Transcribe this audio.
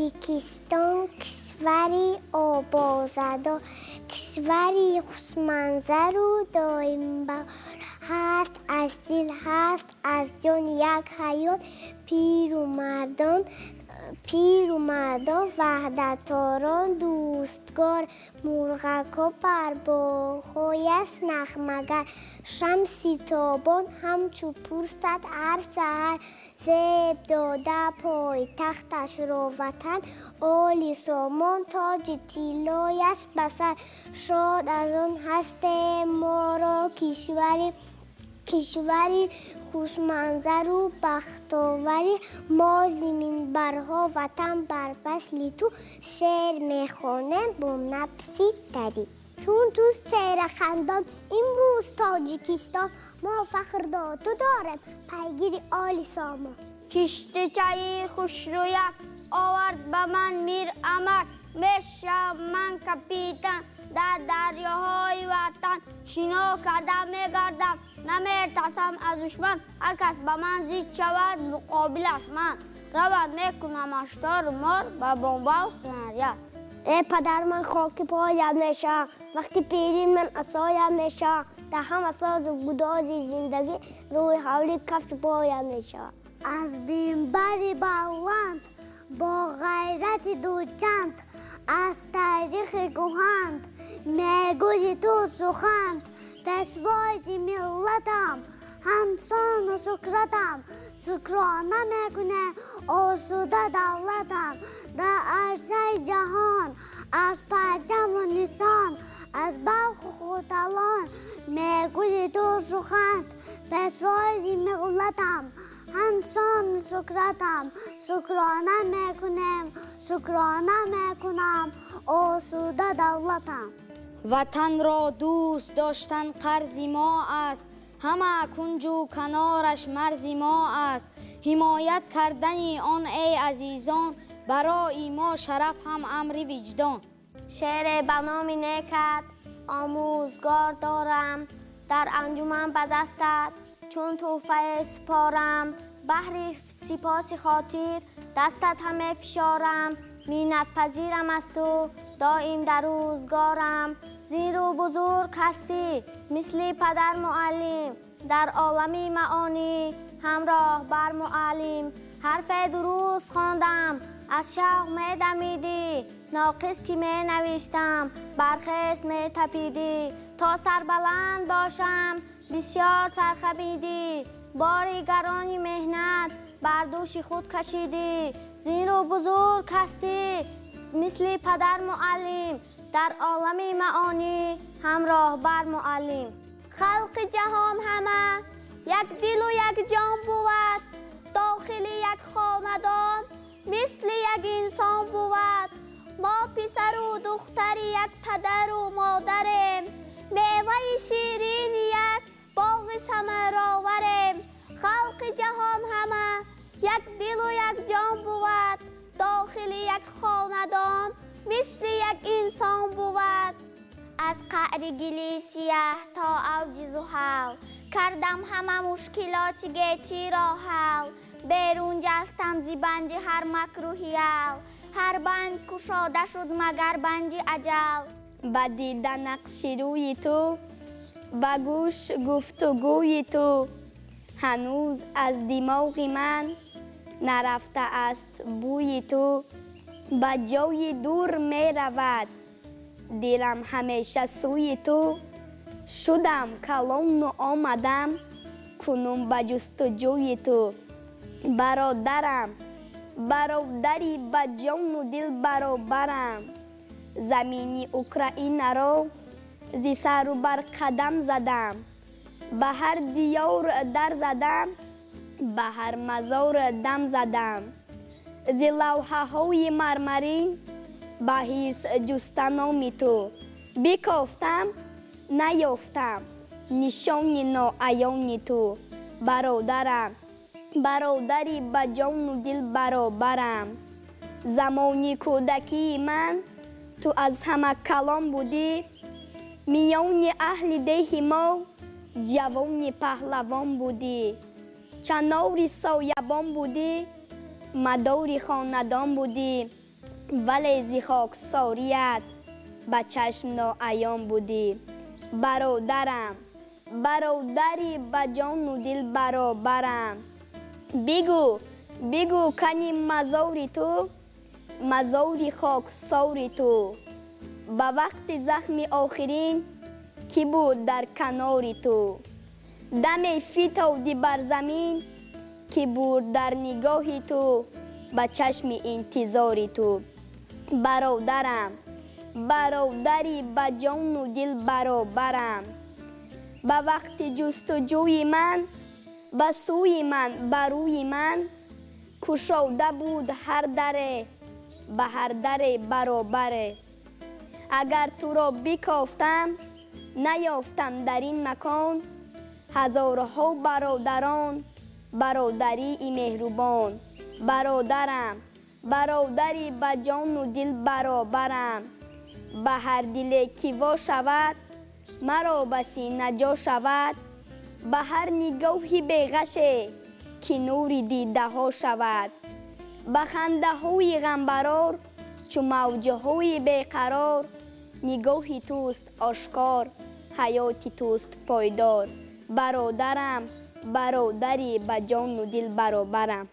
تاجیکستان کشوری آبازده، کشوری خوشمنظر و دایم بهار هست، اصیل هست از جان یک حیات. پیر و مردا وحدتاران دوستگار، مرغکا بر باغ‌هایش نغمه‌گر. شمسی تابان همچو پوستت هر سحر، زیب داده پایتختش را وطن. آل سامان تاج طلایش به سر، شاد از آن هست ما را کشوری خوشمنظر و بختاوری. ما زمین برها وطن بر فصلی تو، شعر میخوانم با نفسی تری. چون دوست شعر خندان امروز تاجیکستان، ما فخر تو دارم پیگیری آل سامان. کشتی چایی خوش رویه آورد به من میر امک، میشم من کپیتن در دریاهای وطن. شنا کردم میگردم نمیترسم از دشمن، هر کس به من زید شود مقابلش من. رود میکنم اشتار مار به بمبا و سناریه. ای پدر من خاک پایم میشه، وقتی پیری من عصایم میشه. دهم اساس و گداز زندگی، روی حولی کفش پایم میشه. از بین بری بلند با غیرت دوچند، از تاریخ گوهند میگوی تو سخند. پیشوای ملتم همسان و شکرتم، شکرانه میکنه آسوده دولتم. در عرصه جهان از پرچم و نشان، از بلخ و خوتلان میگوی تو سخند. پیشوای ملتم همسان و شکرتم، شکرانه میکنم آسوده دولتم. وطن را دوست داشتن قرض ما است، همه کنج و کنارش مرز ما است. حمایت کردن آن ای عزیزان، برای ما شرف هم امر وجدان. شعر به نام نیکت آموزگار دارم، در انجمن به دستت چون توفه سپارم. بحر سپاس خاطر دستت همه فشارم، منت پذیرم از تو دائم در روزگارم. زیر و بزرگ هستی مثل پدر معلم، در عالمی معانی همراه بر معلم. حرف درست خواندم از شوق می دمیدی، ناقص که می نوشتم برخیز می تپیدی. تا سربلند باشم بسیار سرخمیدی، باری گرانی مهنت بر دوش خود کشیدی. زیر و بزرگ هستی مثل پدر معلم، در عالم معانی همراه بر معلم. خلق جهان همه یک دل و یک جان بود، داخل یک خاندان مثل یک انسان بود. ما پسر و دختر یک پدر و مادریم، میوه شیرین یک باغ ثمر آوریم. خلق جهان همه یک دل و یک جان بود، داخل یک خاندان مثل یک انسان بود. از قعر گلی سیاه تا اوج زحل، کردم همه مشکلات گیتی را حل. بیرون جستم زی بند هر مکروهیل، هر بند کشاده شد مگر بند اجل. به دیدن نقش روی تو، به گوش گفتگوی تو، هنوز از دماغ من نرفته است بوی تو. به جای دور می رود دلم همیشه سوی تو، شدم کلون و آمدم کنون به جستجوی تو. برادرم برادری به جان و دل برابرم، زمین اوکراین را زی سر و بر قدم زدم. به هر دیار در زدم، به هر مزار دم زدم. زی لوحه های مرمرین به حرص جستن نام تو، بکافتم نیافتم نشان ناعیان تو. برادرم برادری به جان و دل برابرم، زمانی کودکی من تو از همه کلان بودی. میان اهل ده ما جوان پهلوان بودی، چنار سایبان بودی مدار خاندان بودی. ولی ز خاکساریت به چشم ناعیان بودی. برادرم، برادری به جان و دل برابرم. بگو بگو کنی مزار تو، مزار خاکسار تو. به وقت زخم آخرین کی بود در کنار تو. دم فتادی بر زمین کی بود در نگاه تو، به چشم انتظار تو. برادرم، برادری به جان و دل برابرم. به وقت جستجوی من به سوی من، بر روی من گشاده بود هر در، به هر در برابر. اگر تو را بکافتم نیافتم در این مکان، هزارها برادران برادری مهربان. برادرم، برادری به جان و دل برابرم. به هر دل که وا شود مرا بسی نجا شود. به هر نگاهی بیغشه که نور دیده ها شود. به خنده های غمبرار چو موجه های بیقرار، نگاه توست آشکار، حیات توست پایدار. برادرم، برادری به جان و دل برابرم.